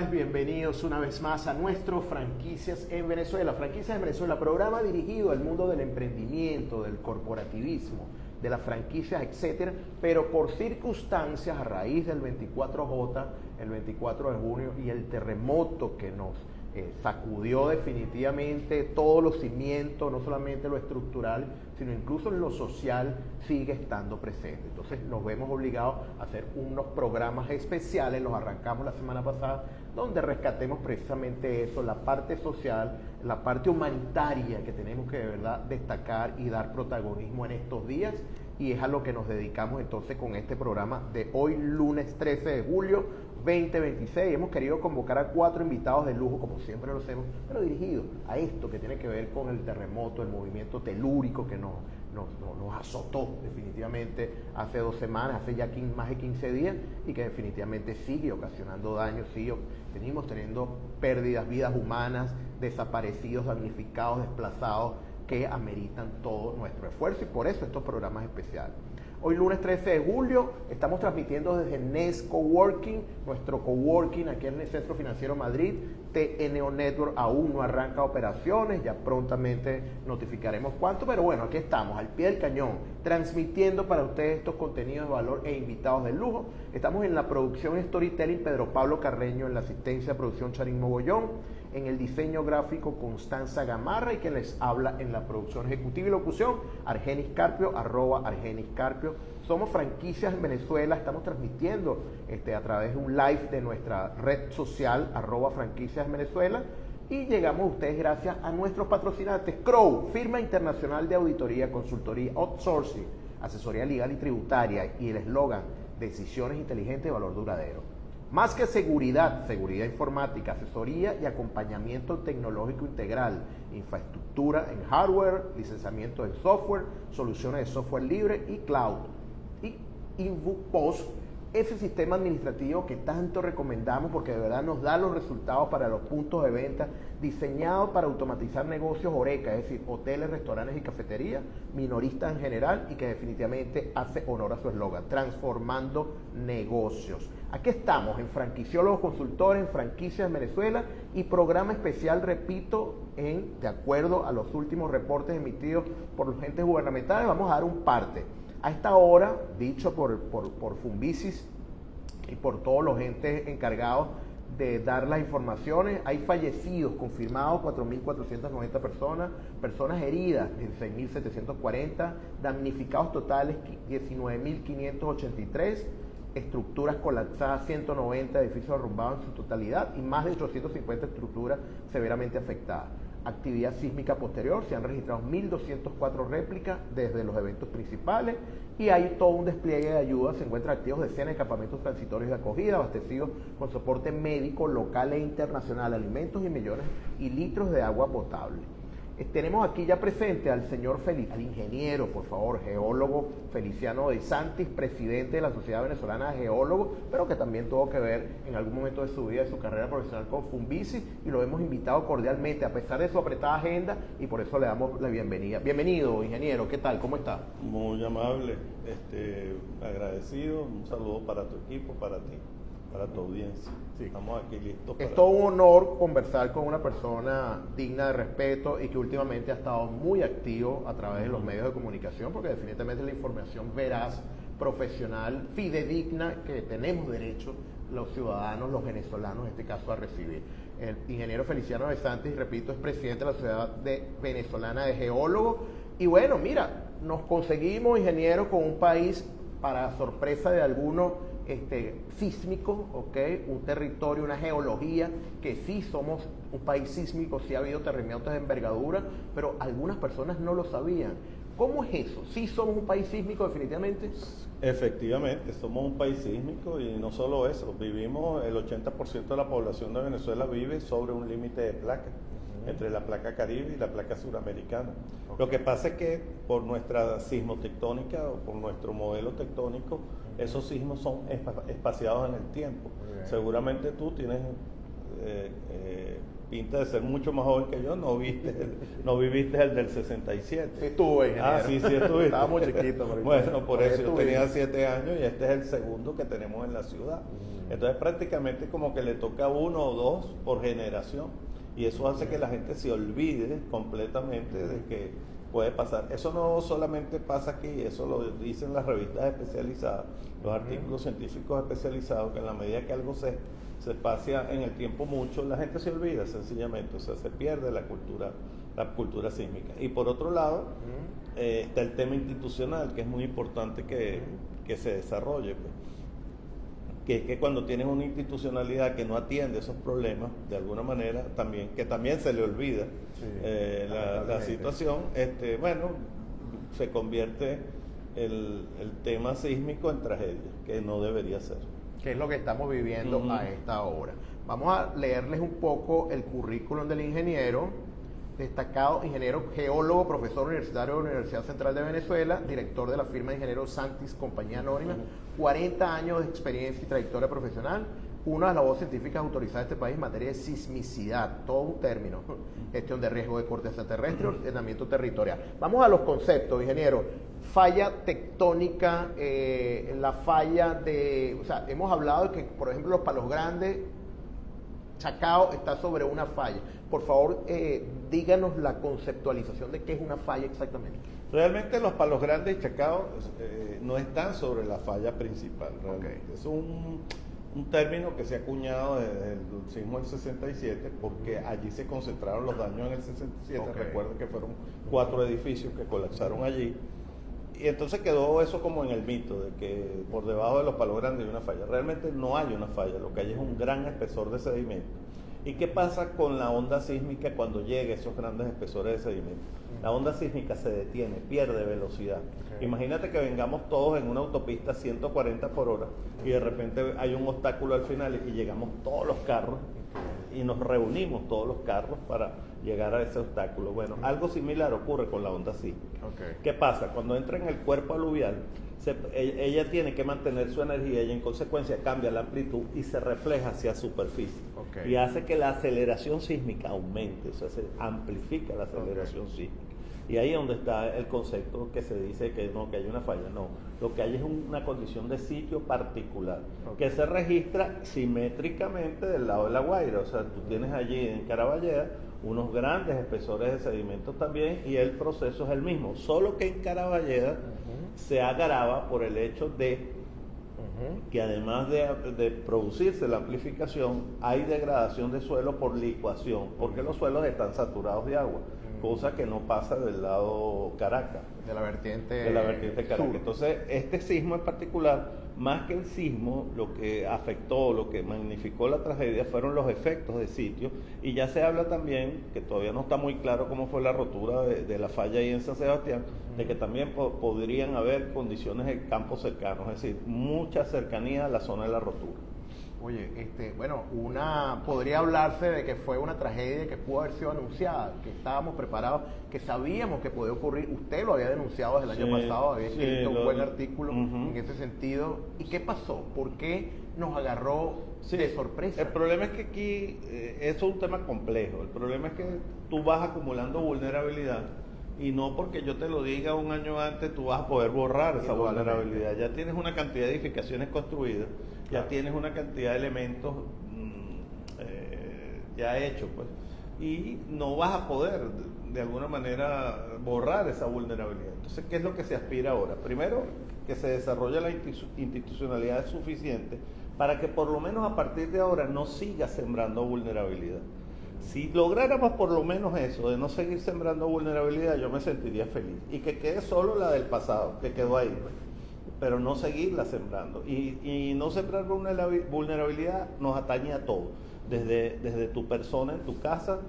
tales? Bienvenidos una vez más a nuestro Franquicias en Venezuela. Franquicias en Venezuela, programa dirigido al mundo del emprendimiento, del corporativismo, de las franquicias, etcétera, pero por circunstancias a raíz del 24J, el 24 de junio y el terremoto que nos sacudió definitivamente todos los cimientos, no solamente lo estructural, sino incluso en lo social sigue estando presente. Entonces nos vemos obligados a hacer unos programas especiales, los arrancamos la semana pasada, donde rescatemos precisamente eso, la parte social, la parte humanitaria que tenemos que de verdad destacar y dar protagonismo en estos días, y es a lo que nos dedicamos entonces con este programa de hoy, lunes 13 de julio 2026. Hemos querido convocar a 4 invitados de lujo, como siempre lo hacemos, pero dirigidos a esto que tiene que ver con el terremoto, el movimiento telúrico que nos azotó definitivamente hace 2 semanas, hace ya más de 15 días, y que definitivamente sigue ocasionando daños, venimos teniendo pérdidas, vidas humanas, desaparecidos, damnificados, desplazados, que ameritan todo nuestro esfuerzo, y por eso estos programas especiales. Hoy lunes 13 de julio estamos transmitiendo desde NES Coworking, nuestro coworking aquí en el Centro Financiero Madrid. TNO Network aún no arranca operaciones, ya prontamente notificaremos cuánto, pero bueno, aquí estamos, al pie del cañón, transmitiendo para ustedes estos contenidos de valor e invitados de lujo. Estamos en la producción Storytelling, Pedro Pablo Carreño, en la asistencia de producción Charín Mogollón, en el diseño gráfico Constanza Gamarra, y quien les habla en la producción ejecutiva y locución, Argenis Carpio, @Argenis Carpio. Somos Franquicias en Venezuela, estamos transmitiendo a través de un live de nuestra red social, @Franquicias en Venezuela, y llegamos a ustedes gracias a nuestros patrocinantes: Crow, firma internacional de auditoría, consultoría, outsourcing, asesoría legal y tributaria, y el eslogan: decisiones inteligentes de valor duradero. Más que seguridad, seguridad informática, asesoría y acompañamiento tecnológico integral, infraestructura en hardware, licenciamiento en software, soluciones de software libre y cloud. Y InfoPost, ese sistema administrativo que tanto recomendamos porque de verdad nos da los resultados para los puntos de venta, diseñado para automatizar negocios Horeca, es decir, hoteles, restaurantes y cafeterías, minoristas en general, y que definitivamente hace honor a su eslogan: transformando negocios. Aquí estamos en Franquiciólogos Consultores, en Franquicias en Venezuela, y programa especial, repito, de acuerdo a los últimos reportes emitidos por los entes gubernamentales. Vamos a dar un parte. A esta hora, dicho por Fumbicis y por todos los entes encargados de dar las informaciones, hay fallecidos confirmados 4.490 personas heridas 16.740, damnificados totales 19.583, estructuras colapsadas 190, edificios derrumbados en su totalidad y más de 850 estructuras severamente afectadas. Actividad sísmica posterior, se han registrado 1.204 réplicas desde los eventos principales, y hay todo un despliegue de ayuda. Se encuentran activos decenas de campamentos transitorios de acogida, abastecidos con soporte médico local e internacional, alimentos y millones y litros de agua potable. Tenemos aquí ya presente al señor al ingeniero, por favor, geólogo Feliciano de Santis, presidente de la Sociedad Venezolana de Geólogos, pero que también tuvo que ver en algún momento de su vida, de su carrera profesional, con Fumbicis, y lo hemos invitado cordialmente a pesar de su apretada agenda, y por eso le damos la bienvenida. Bienvenido, ingeniero, ¿qué tal? ¿Cómo está? Muy amable, agradecido. Un saludo para tu equipo, para ti, para tu audiencia. Sí. Estamos aquí listos. Es todo un honor conversar con una persona digna de respeto y que últimamente ha estado muy activo a través de los medios de comunicación, porque definitivamente la información veraz, profesional, fidedigna, que tenemos derecho los ciudadanos, los venezolanos, en este caso, a recibir. El ingeniero Feliciano de Santis, repito, es presidente de la Sociedad Venezolana de Geólogos. Y bueno, mira, nos conseguimos, ingeniero, con un país, para sorpresa de algunos, sísmico, un territorio, una geología, que sí somos un país sísmico, sí ha habido terremotos de envergadura, pero algunas personas no lo sabían. ¿Cómo es eso? ¿Sí somos un país sísmico definitivamente? Efectivamente, somos un país sísmico, y no solo eso, vivimos, el 80% de la población de Venezuela vive sobre un límite de placas, entre la placa caribe y la placa suramericana. Lo que pasa es que por nuestra sismotectónica o por nuestro modelo tectónico, esos sismos son espaciados en el tiempo. Seguramente tú tienes pinta de ser mucho más joven que yo, no viviste el del 67. Sí estuve, ingeniero. Ah, sí estuviste. Estaba muy chiquito. Bueno, por eso yo tenía 7 años y este es el segundo que tenemos en la ciudad. Entonces prácticamente como que le toca 1 o 2 por generación y eso hace que la gente se olvide completamente de que puede pasar. Eso no solamente pasa aquí, eso lo dicen las revistas especializadas, los artículos científicos especializados, que en la medida que algo se pase en el tiempo mucho, la gente se olvida sencillamente, o sea, se pierde la cultura sísmica. Y por otro lado, está el tema institucional, que es muy importante que se desarrolle, pues. Que cuando tienes una institucionalidad que no atiende esos problemas, de alguna manera, que también se le olvida la situación, bueno, se convierte el tema sísmico en tragedia, que no debería ser. Que es lo que estamos viviendo a esta hora. Vamos a leerles un poco el currículum del ingeniero, destacado ingeniero geólogo, profesor universitario de la Universidad Central de Venezuela, director de la firma de ingenieros Santis, compañía anónima, 40 años de experiencia y trayectoria profesional, una de las voces científicas autorizadas de este país en materia de sismicidad, todo un término, gestión de riesgo de corte extraterrestre, ordenamiento territorial. Vamos a los conceptos, ingeniero. Falla tectónica, la falla de, o sea, hemos hablado de que, por ejemplo, los Palos Grandes, Chacao está sobre una falla. Por favor, díganos la conceptualización de qué es una falla exactamente. Realmente los Palos Grandes y Chacao no están sobre la falla principal. Es un término que se ha acuñado desde el sismo del 67, porque allí se concentraron los daños en el 67. Recuerden que fueron 4 edificios que colapsaron allí. Y entonces quedó eso como en el mito, de que por debajo de los Palos Grandes hay una falla. Realmente no hay una falla, lo que hay es un gran espesor de sedimento. ¿Y qué pasa con la onda sísmica cuando llega a esos grandes espesores de sedimento? La onda sísmica se detiene, pierde velocidad. Imagínate que vengamos todos en una autopista 140 por hora y de repente hay un obstáculo al final y llegamos todos los carros y nos reunimos todos los carros para llegar a ese obstáculo. Bueno, algo similar ocurre con la onda sísmica. ¿Qué pasa? Cuando entra en el cuerpo aluvial, ella tiene que mantener su energía y en consecuencia cambia la amplitud y se refleja hacia superficie. Y hace que la aceleración sísmica aumente, o sea, se amplifica la aceleración sísmica. Y ahí es donde está el concepto que se dice que no, que hay una falla. No, lo que hay es una condición de sitio particular que se registra simétricamente del lado de La Guaira. O sea, tú tienes allí en Caraballeda unos grandes espesores de sedimentos también y el proceso es el mismo, solo que en Caraballeda se agrava por el hecho de que además de producirse la amplificación, hay degradación de suelo por licuación, porque los suelos están saturados de agua, cosa que no pasa del lado Caracas. De la vertiente Caracas. sur. Entonces, este sismo en particular, más que el sismo, lo que afectó, lo que magnificó la tragedia fueron los efectos de sitio, y ya se habla también, que todavía no está muy claro cómo fue la rotura de la falla ahí en San Sebastián, de que también podrían haber condiciones de campos cercanos, es decir, mucha cercanía a la zona de la rotura. Oye, bueno, podría hablarse de que fue una tragedia que pudo haber sido anunciada, que estábamos preparados, que sabíamos que podía ocurrir. Usted lo había denunciado desde el año pasado, había escrito un buen artículo en ese sentido. ¿Y qué pasó? ¿Por qué nos agarró de sorpresa? El problema es que aquí eso es un tema complejo. El problema es que tú vas acumulando vulnerabilidad y no porque yo te lo diga un año antes tú vas a poder borrar esa vulnerabilidad. Ya tienes una cantidad de edificaciones construidas, ya tienes una cantidad de elementos ya hechos, pues, y no vas a poder de alguna manera borrar esa vulnerabilidad. Entonces, ¿qué es lo que se aspira ahora? Primero, que se desarrolle la institucionalidad suficiente para que por lo menos a partir de ahora no siga sembrando vulnerabilidad. Si lográramos por lo menos eso, de no seguir sembrando vulnerabilidad, yo me sentiría feliz. Y que quede solo la del pasado, que quedó ahí, pero no seguirla sembrando. Y no sembrar vulnerabilidad nos atañe a todo. Desde tu persona, en tu casa,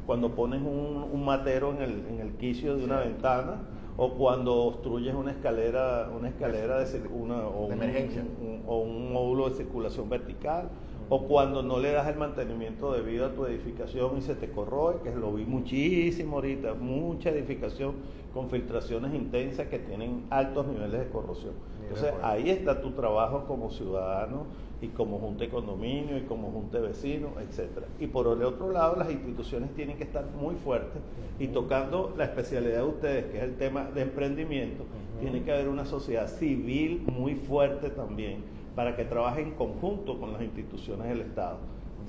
cuando pones un matero en el quicio de una ventana, o cuando obstruyes una escalera de emergencia, o un módulo de circulación vertical, o cuando no le das el mantenimiento debido a tu edificación y se te corroe, que lo vi muchísimo ahorita, mucha edificación con filtraciones intensas que tienen altos niveles de corrupción. Entonces ahí está tu trabajo como ciudadano y como junta de condominio y como junta de vecinos, etcétera. Y por el otro lado, las instituciones tienen que estar muy fuertes y tocando la especialidad de ustedes, que es el tema de emprendimiento, tiene que haber una sociedad civil muy fuerte también para que trabaje en conjunto con las instituciones del Estado.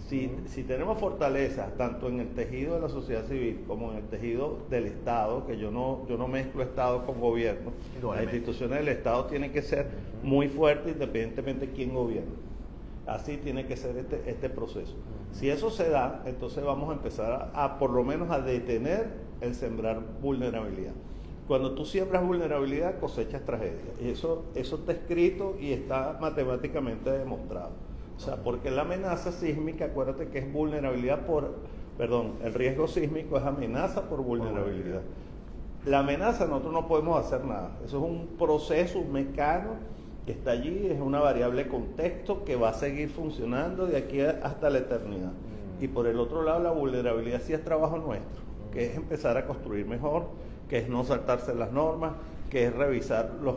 Si tenemos fortalezas tanto en el tejido de la sociedad civil como en el tejido del Estado, que yo no mezclo Estado con gobierno, las instituciones del Estado tienen que ser muy fuertes independientemente de quién gobierna. Así tiene que ser este proceso. Si eso se da, entonces vamos a empezar a por lo menos a detener el sembrar vulnerabilidad. Cuando tú siembras vulnerabilidad, cosechas tragedia. Y eso está escrito y está matemáticamente demostrado. O sea, porque la amenaza sísmica, acuérdate que es vulnerabilidad el riesgo sísmico es amenaza por vulnerabilidad. La amenaza nosotros no podemos hacer nada. Eso es un proceso, un mecanismo que está allí, es una variable contexto que va a seguir funcionando de aquí hasta la eternidad. Y por el otro lado, la vulnerabilidad sí es trabajo nuestro, que es empezar a construir mejor, que es no saltarse las normas, que es revisar los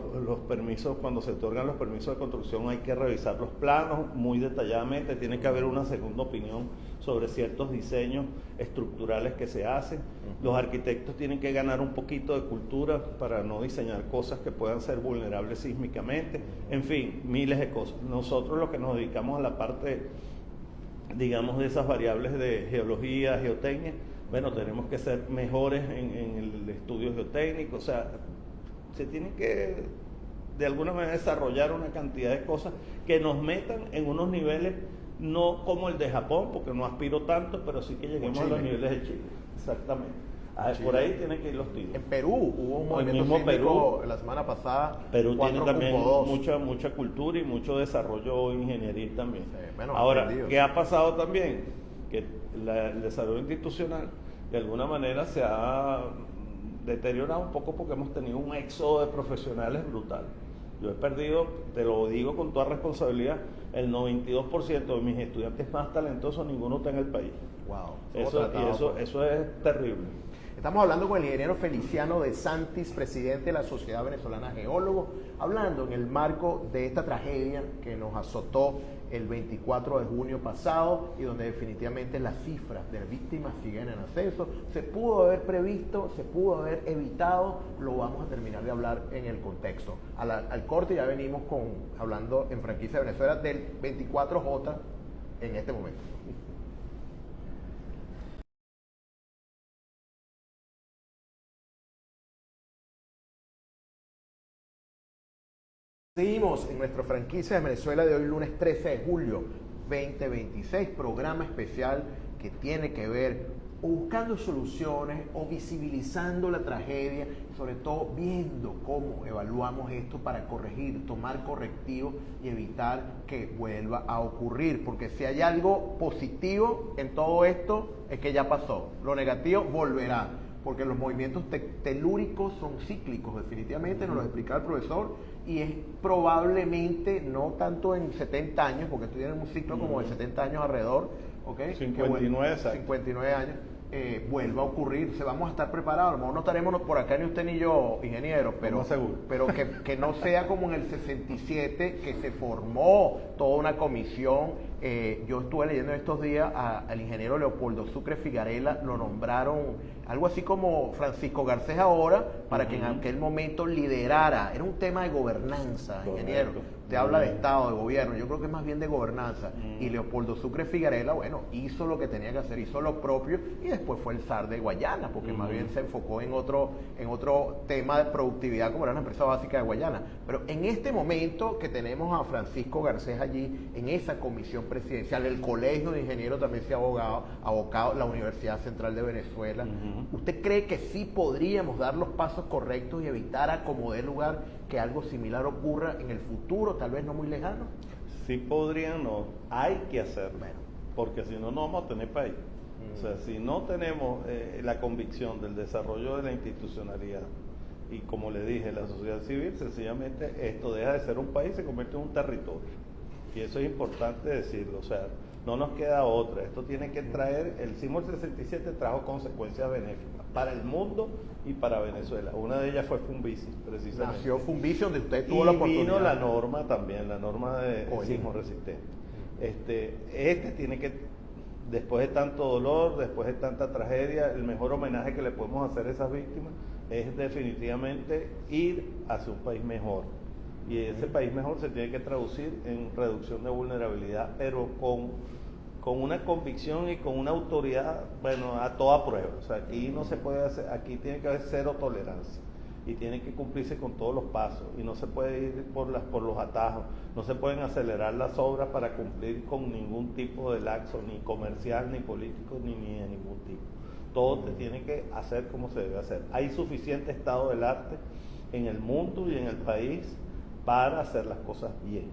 permisos. Cuando se otorgan los permisos de construcción hay que revisar los planos muy detalladamente, tiene que haber una segunda opinión sobre ciertos diseños estructurales que se hacen. Los arquitectos tienen que ganar un poquito de cultura para no diseñar cosas que puedan ser vulnerables sísmicamente, en fin, miles de cosas. Nosotros lo que nos dedicamos a la parte, digamos, de esas variables de geología, geotecnia, bueno, tenemos que ser mejores en el estudio geotécnico, o sea, se tiene que de alguna manera desarrollar una cantidad de cosas que nos metan en unos niveles, no como el de Japón, porque no aspiro tanto, pero sí que lleguemos a los niveles de Chile. Exactamente. Por ahí tienen que ir los tiros. En Perú hubo un movimiento sísmico la semana pasada. Perú tiene también mucha cultura y mucho desarrollo ingenieril también. Sí, bueno, ahora, ¿qué ha pasado también? Que el desarrollo institucional de alguna manera se ha deteriorado un poco porque hemos tenido un éxodo de profesionales brutal. Yo he perdido, te lo digo con toda responsabilidad, el 92% de mis estudiantes más talentosos, ninguno está en el país. Wow. Eso es terrible. Estamos hablando con el ingeniero Feliciano de Santis, presidente de la Sociedad Venezolana Geólogos, hablando en el marco de esta tragedia que nos azotó el 24 de junio pasado y donde definitivamente las cifras de víctimas siguen en ascenso. Se pudo haber previsto, se pudo haber evitado, lo vamos a terminar de hablar en el contexto. Al corte ya venimos hablando en Franquicia de Venezuela del 24J en este momento. Seguimos en nuestra Franquicia de Venezuela de hoy, lunes 13 de julio 2026, programa especial que tiene que ver buscando soluciones o visibilizando la tragedia, y sobre todo viendo cómo evaluamos esto para corregir, tomar correctivos y evitar que vuelva a ocurrir, porque si hay algo positivo en todo esto es que ya pasó, lo negativo volverá, porque los movimientos telúricos son cíclicos, definitivamente, nos lo explicaba el profesor, y es probablemente, no tanto en 70 años, porque esto tiene un ciclo como de 70 años alrededor, ¿ok? 59 años, vuelva a ocurrir, vamos a estar preparados, a lo mejor no estaremos por acá ni usted ni yo, ingeniero, pero que no sea como en el 67, que se formó toda una comisión. Yo estuve leyendo en estos días al ingeniero Leopoldo Sucre Figarela, lo nombraron algo así como Francisco Garcés ahora, para que en aquel momento liderara, era un tema de gobernanza, ingeniero. Usted habla de Estado, de gobierno, yo creo que es más bien de gobernanza. Y Leopoldo Sucre Figarela, bueno, hizo lo que tenía que hacer, hizo lo propio, y después fue el zar de Guayana, porque más bien se enfocó en otro tema de productividad, como era la empresa básica de Guayana. Pero en este momento que tenemos a Francisco Garcés allí, en esa comisión presidencial, el Colegio de Ingenieros también se ha abocado, la Universidad Central de Venezuela, ¿usted cree que sí podríamos dar los pasos correctos y evitar a como dé lugar que algo similar ocurra en el futuro, tal vez no muy lejano? Sí podrían, no, hay que hacerlo, porque si no, no vamos a tener país. O sea, si no tenemos la convicción del desarrollo de la institucionalidad y, como le dije, la sociedad civil, sencillamente esto deja de ser un país y se convierte en un territorio. Y eso es importante decirlo. O sea, No nos queda otra. Esto tiene que traer, el sismo del 67 trajo consecuencias benéficas para el mundo y para Venezuela. Una de ellas fue Funvici, precisamente. Nació Funvici, donde usted tuvo la oportunidad. Y vino la norma también, la norma de sismo resistente. Este tiene que, después de tanto dolor, después de tanta tragedia, el mejor homenaje que le podemos hacer a esas víctimas es definitivamente ir hacia un país mejor. Y ese país mejor se tiene que traducir en reducción de vulnerabilidad, pero con una convicción y con una autoridad, bueno, a toda prueba. O sea, aquí no se puede hacer, aquí tiene que haber cero tolerancia y tiene que cumplirse con todos los pasos y no se puede ir por los atajos, no se pueden acelerar las obras para cumplir con ningún tipo de laxo, ni comercial, ni político, ni de ningún tipo. Todo se tiene que hacer como se debe hacer. Hay suficiente estado del arte en el mundo y en el país para hacer las cosas bien.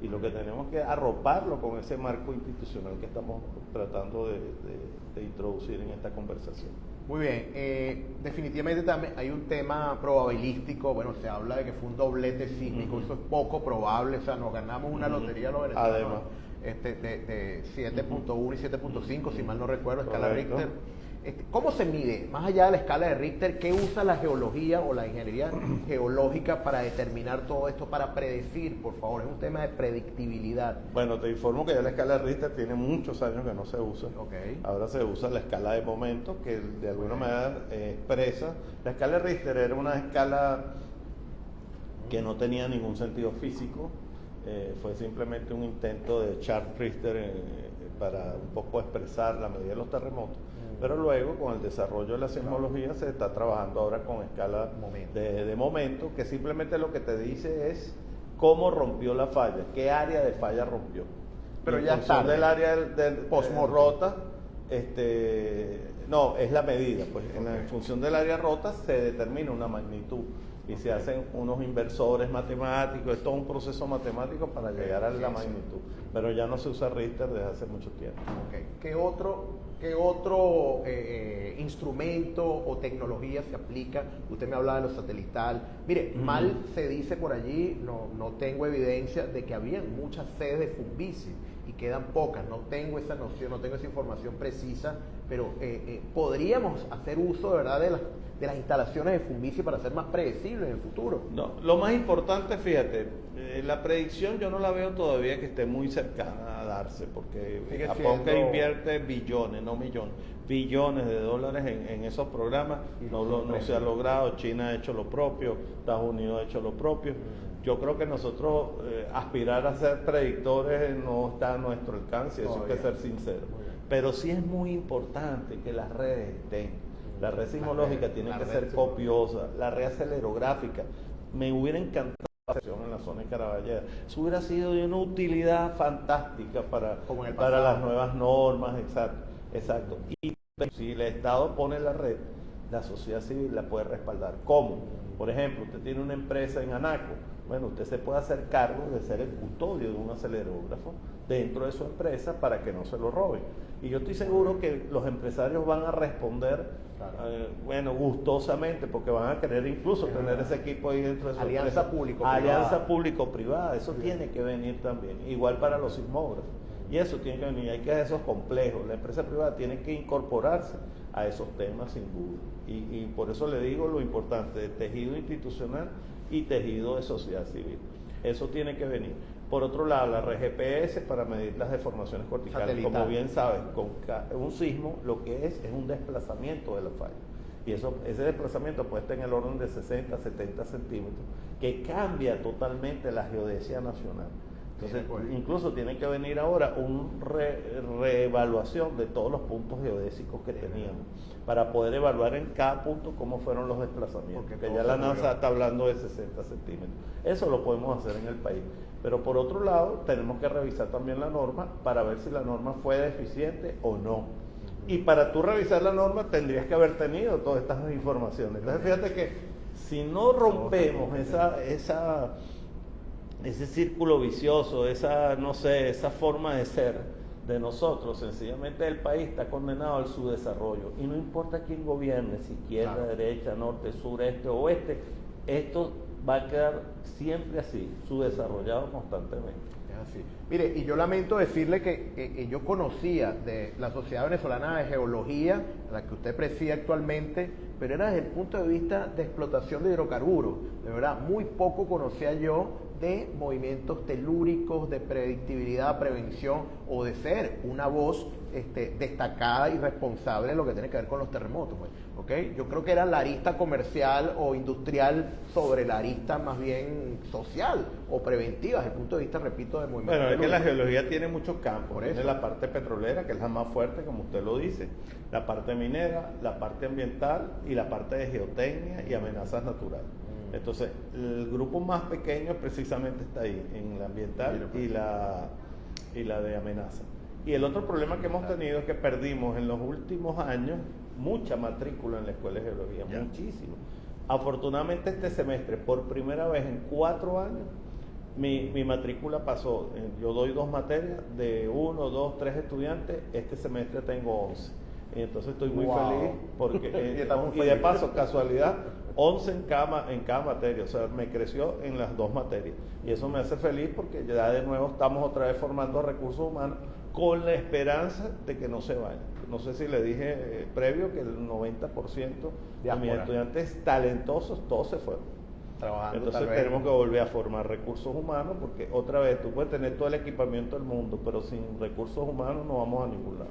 Y lo que tenemos que arroparlo con ese marco institucional que estamos tratando de introducir en esta conversación. Muy bien, definitivamente también hay un tema probabilístico. Bueno, se habla de que fue un doblete sísmico, eso es poco probable. O sea, nos ganamos una lotería los venezolanos. Además, de 7.1 y 7.5, si mal no recuerdo, escala correcto. Richter. ¿Cómo se mide, más allá de la escala de Richter, qué usa la geología o la ingeniería geológica para determinar todo esto, para predecir, por favor? Es un tema de predictibilidad. Bueno, te informo que ya la escala de Richter tiene muchos años que no se usa. Okay. Ahora se usa la escala de momentos, que de alguna manera expresa. La escala de Richter era una escala que no tenía ningún sentido físico. Fue simplemente un intento de Charles Richter para un poco expresar la medida de los terremotos. Pero luego, con el desarrollo de la sismología, se está trabajando ahora con escala de momento, que simplemente lo que te dice es cómo rompió la falla, qué área de falla rompió. Pero ya está del área del rota, no, es la medida, pues en función del área rota se determina una magnitud y se hacen unos inversores matemáticos, es todo un proceso matemático para llegar a la magnitud, pero ya no se usa Richter desde hace mucho tiempo. ¿Qué otro instrumento o tecnología se aplica? Usted me hablaba de lo satelital. Mire, mal se dice por allí, no tengo evidencia de que habían muchas sedes de Funvici y quedan pocas. No tengo esa noción, no tengo esa información precisa, pero podríamos hacer uso de verdad de las instalaciones de Funvici para ser más predecibles en el futuro. No, lo más importante, fíjate, la predicción yo no la veo todavía que esté muy cercana a darse, porque Japón que invierte billones, no millones, billones de dólares en esos programas, no se ha logrado. China ha hecho lo propio, Estados Unidos ha hecho lo propio. Yo creo que nosotros aspirar a ser predictores no está a nuestro alcance, eso hay que ser sincero. Pero sí es muy importante que las redes estén. La red sismológica tiene que ser copiosa, la red acelerográfica. Me hubiera encantado en la zona de Caraballeda. Eso hubiera sido de una utilidad fantástica para las nuevas normas, exacto. Y si el Estado pone la red, la sociedad civil la puede respaldar. ¿Cómo? Por ejemplo, usted tiene una empresa en Anaco. Bueno, usted se puede hacer cargo de ser el custodio de un acelerógrafo dentro de su empresa para que no se lo roben. Y yo estoy seguro que los empresarios van a responder, gustosamente, porque van a querer incluso tener ese equipo ahí dentro de su alianza empresa. Alianza público-privada, eso tiene que venir también. Igual para los sismógrafos. Y eso tiene que venir, hay que hacer esos complejos. La empresa privada tiene que incorporarse a esos temas sin duda. Y por eso le digo lo importante de tejido institucional y tejido de sociedad civil. Eso tiene que venir. Por otro lado, la red GPS para medir las deformaciones corticales. Satelital. Como bien sabes, con un sismo lo que es un desplazamiento de la falla. Y ese desplazamiento puede estar en el orden de 60, 70 centímetros, que cambia totalmente la geodesia nacional. Entonces, incluso tiene que venir ahora una reevaluación de todos los puntos geodésicos que teníamos, para poder evaluar en cada punto cómo fueron los desplazamientos, porque ya la NASA está hablando de 60 centímetros. Eso lo podemos hacer en el país. Pero por otro lado, tenemos que revisar también la norma para ver si la norma fue deficiente o no. Y para tú revisar la norma tendrías que haber tenido todas estas informaciones. Entonces fíjate que si no rompemos ese círculo vicioso, esa forma de ser de nosotros, sencillamente el país está condenado al subdesarrollo. Y no importa quién gobierne, si izquierda, derecha, norte, sur, este o oeste, esto va a quedar siempre así, subdesarrollado constantemente. Es así. Mire, y yo lamento decirle que yo conocía de la Sociedad Venezolana de Geología, la que usted preside actualmente, pero era desde el punto de vista de explotación de hidrocarburos. De verdad, muy poco conocía yo de movimientos telúricos, de predictibilidad, prevención, o de ser una voz destacada y responsable de lo que tiene que ver con los terremotos. Pues. ¿Okay? Yo creo que era la arista comercial o industrial sobre la arista más bien social o preventiva, desde el punto de vista, repito, de movimientos Bueno, es que la telúricos. geología tiene muchos campos. Tiene la parte petrolera, que es la más fuerte, como usted lo dice, la parte minera, la parte ambiental y la parte de geotecnia y amenazas naturales. Entonces, el grupo más pequeño precisamente está ahí, en la ambiental y la de amenaza. Y el otro problema que hemos tenido es que perdimos en los últimos años mucha matrícula en la Escuela de Geología, muchísimo. Afortunadamente este semestre, por primera vez en 4 años, mi matrícula pasó, yo doy 2 materias, de 1, 2, 3 estudiantes, este semestre tengo 11. Y entonces estoy muy feliz porque, y de paso, casualidad, 11 en cada materia, o sea, me creció en las 2 materias. Y eso me hace feliz porque ya de nuevo estamos otra vez formando recursos humanos con la esperanza de que no se vayan. No sé si le dije previo que el 90% de mis estudiantes talentosos, todos se fueron. Trabajando. Entonces tenemos que volver a formar recursos humanos porque otra vez tú puedes tener todo el equipamiento del mundo, pero sin recursos humanos no vamos a ningún lado.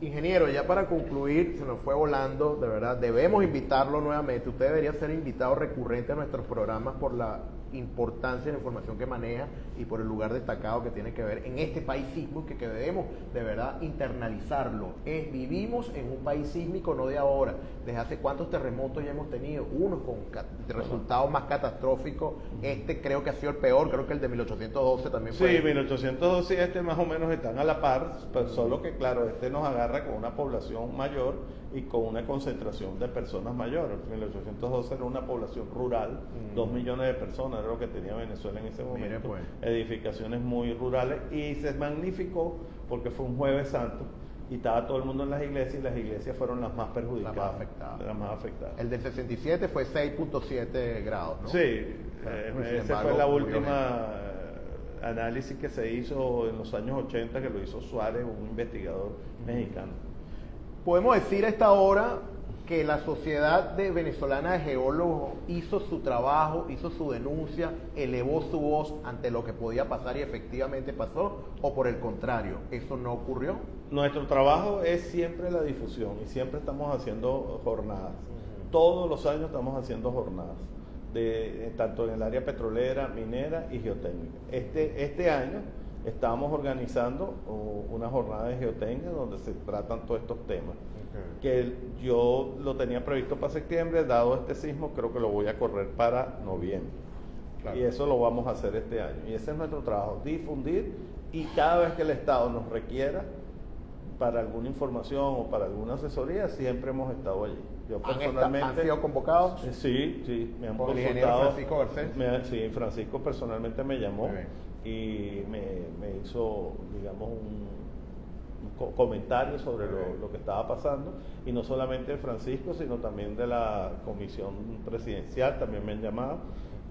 Ingeniero, ya para concluir, se nos fue volando, de verdad, debemos invitarlo nuevamente. Usted debería ser invitado recurrente a nuestros programas por la importancia de la información que maneja y por el lugar destacado que tiene que ver en este país sísmico que debemos de verdad internalizarlo. Vivimos en un país sísmico no de ahora. ¿Desde hace cuántos terremotos ya hemos tenido? Unos con resultados más catastróficos. Creo que ha sido el peor, creo que el de 1812 también fue. Sí, 1812 y más o menos están a la par, pero solo que claro, nos agarra con una población mayor y con una concentración de personas mayores. En 1812 era una población rural, 2 millones de personas era lo que tenía Venezuela en ese momento. Mire, pues. Edificaciones muy rurales y se magnificó porque fue un Jueves Santo y estaba todo el mundo en las iglesias y las iglesias fueron las más perjudicadas. Las más afectadas. El del 67 fue 6.7 grados, ¿no? Sí, Bueno, esa fue la última análisis que se hizo en los años 80, que lo hizo Suárez, un investigador mexicano. Podemos decir a esta hora que la Sociedad Venezolana de Geólogos hizo su trabajo, hizo su denuncia, elevó su voz ante lo que podía pasar y efectivamente pasó, o por el contrario, ¿eso no ocurrió? Nuestro trabajo es siempre la difusión y siempre estamos haciendo jornadas. Todos los años estamos haciendo jornadas, tanto en el área petrolera, minera y geotécnica. Este año estamos organizando una jornada de geotecnia donde se tratan todos estos temas. Que yo lo tenía previsto para septiembre, dado este sismo, creo que lo voy a correr para noviembre. Claro. Y eso lo vamos a hacer este año. Y ese es nuestro trabajo, difundir, y cada vez que el Estado nos requiera para alguna información o para alguna asesoría, siempre hemos estado allí. Yo personalmente... ¿Han sido convocados? Sí, me han ¿Por el ingeniero Francisco Garcés? Sí, Francisco personalmente me llamó y me hizo, digamos, un comentarios sobre lo que estaba pasando, y no solamente de Francisco, sino también de la comisión presidencial, también me han llamado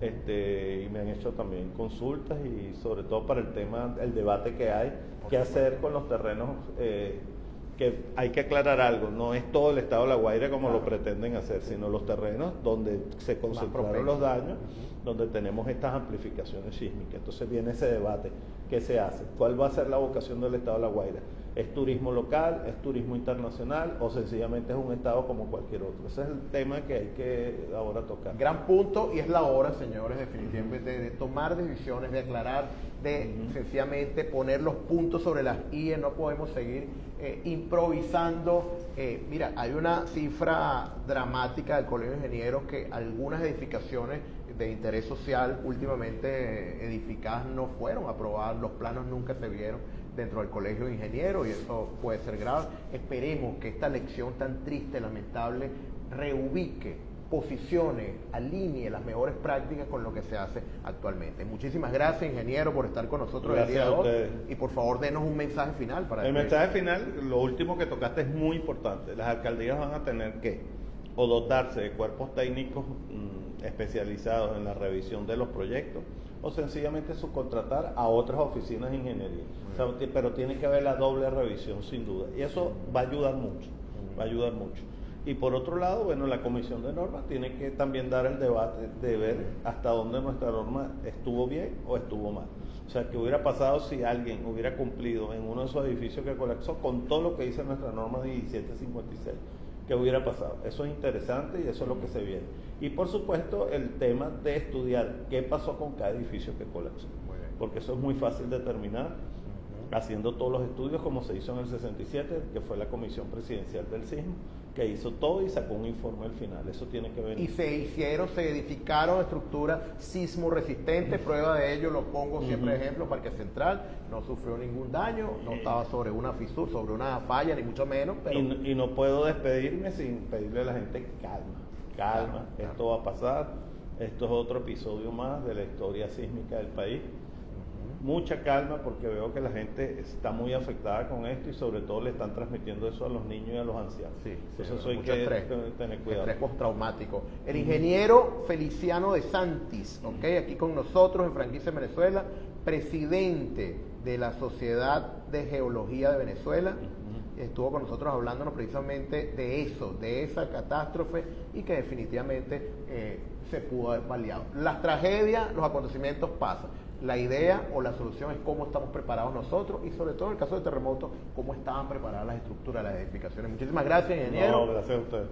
y me han hecho también consultas, y sobre todo para el debate que hay, qué hacer con los terrenos, que hay que aclarar algo, no es todo el estado de La Guaira como lo pretenden hacer, sino los terrenos donde se concentraron los daños, donde tenemos estas amplificaciones sísmicas. Entonces viene ese debate, ¿qué se hace? ¿Cuál va a ser la vocación del estado de La Guaira? ¿Es turismo local? ¿Es turismo internacional? ¿O sencillamente es un estado como cualquier otro? Ese es el tema que hay que ahora tocar. Gran punto, y es la hora, señores, definitivamente, de tomar decisiones, de aclarar, de sencillamente poner los puntos sobre las IE. No podemos seguir improvisando. Mira, hay una cifra dramática del Colegio de Ingenieros que algunas edificaciones de interés social últimamente edificadas no fueron aprobadas, los planos nunca se vieron dentro del Colegio de Ingenieros, y eso puede ser grave. Esperemos que esta lección tan triste, lamentable, reubique, posicione, alinee las mejores prácticas con lo que se hace actualmente. Muchísimas gracias, ingeniero, por estar con nosotros el día de hoy. Y por favor, denos un mensaje final para el mensaje final. Lo último que tocaste es muy importante. Las alcaldías van a tener que o dotarse de cuerpos técnicos especializados en la revisión de los proyectos, o sencillamente subcontratar a otras oficinas de ingeniería. O sea, pero tiene que haber la doble revisión sin duda, y eso va a ayudar mucho, va a ayudar mucho. Y por otro lado, bueno, la comisión de normas tiene que también dar el debate de ver hasta dónde nuestra norma estuvo bien o estuvo mal. O sea, ¿qué hubiera pasado si alguien hubiera cumplido en uno de esos edificios que colapsó con todo lo que dice nuestra norma 1756? ¿Qué hubiera pasado? Eso es interesante y eso es lo que se viene. Y por supuesto, el tema de estudiar qué pasó con cada edificio que colapsó. Porque eso es muy fácil de determinar haciendo todos los estudios como se hizo en el 67, que fue la Comisión Presidencial del Sismo, que hizo todo y sacó un informe al final. Eso tiene que venir. Y se edificaron estructuras sismo resistentes, prueba de ello lo pongo siempre de ejemplo, Parque Central, no sufrió ningún daño, no estaba sobre una fisura, sobre una falla, ni mucho menos. Pero... Y no puedo despedirme sin pedirle a la gente calma, esto va a pasar, esto es otro episodio más de la historia sísmica del país. Mucha calma porque veo que la gente está muy afectada con esto y sobre todo le están transmitiendo eso a los niños y a los ancianos. Sí, entonces eso hay que tener cuidado. Estrés postraumático. El ingeniero Feliciano de Santis, aquí con nosotros en Franquicia Venezuela, presidente de la Sociedad de Geología de Venezuela, estuvo con nosotros hablándonos precisamente de eso, de esa catástrofe y que definitivamente se pudo haber paliado. Las tragedias, los acontecimientos pasan. La idea o la solución es cómo estamos preparados nosotros y sobre todo en el caso de terremotos, cómo estaban preparadas las estructuras, las edificaciones. Muchísimas gracias, ingeniero. No, gracias a usted.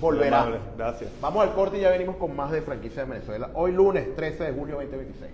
Volverá. Gracias. Vamos al corte y ya venimos con más de Franquicia de Venezuela. Hoy lunes 13 de julio 2026.